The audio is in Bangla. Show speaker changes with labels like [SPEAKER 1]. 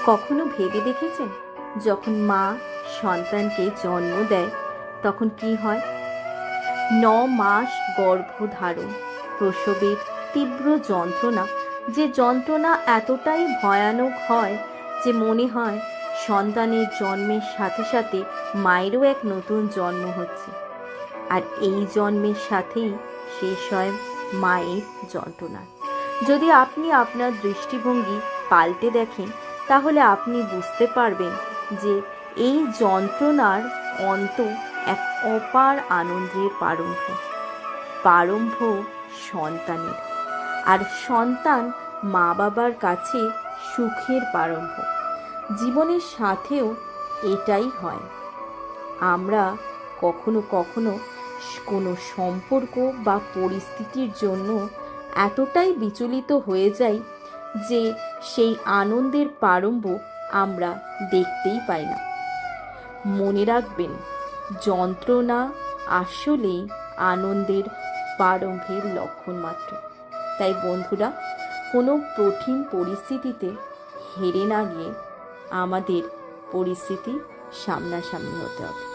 [SPEAKER 1] কখনো ভেবে দেখেছেন, যখন মা সন্তানকে জন্ম দেয় তখন কি হয়? 9 মাস গর্ভধারণ, প্রসবের তীব্র যন্ত্রণা, যে যন্ত্রণা এতটাই ভয়ানক হয় যে মনে হয় সন্তানের জন্মের সাথে সাথে মায়েরও এক নতুন জন্ম হচ্ছে। আর এই জন্মের সাথেই শেষ হয় মায়ের যন্ত্রণা। যদি আপনি আপনার দৃষ্টিভঙ্গি পাল্টে দেখেন, তাহলে আপনি বুঝতে পারবেন যে এই যন্ত্রণার অন্ত এক অপার আনন্দের প্রারম্ভ সন্তানের, আর সন্তান মা বাবার কাছে সুখের প্রারম্ভ। জীবনের সাথেও এটাই হয়। আমরা কখনো কখনো কোনো সম্পর্ক বা পরিস্থিতির জন্য এতটাই বিচলিত হয়ে যাই যে সেই আনন্দের প্রারম্ভ আমরা দেখতেই পাই না। মনে রাখবেন, যন্ত্রণা আসলেই আনন্দের প্রারম্ভের লক্ষণ মাত্র। তাই বন্ধুরা, কোনো কঠিন পরিস্থিতিতে হেরে না গিয়ে আমাদের পরিস্থিতি সামনাসামনি হতে হবে।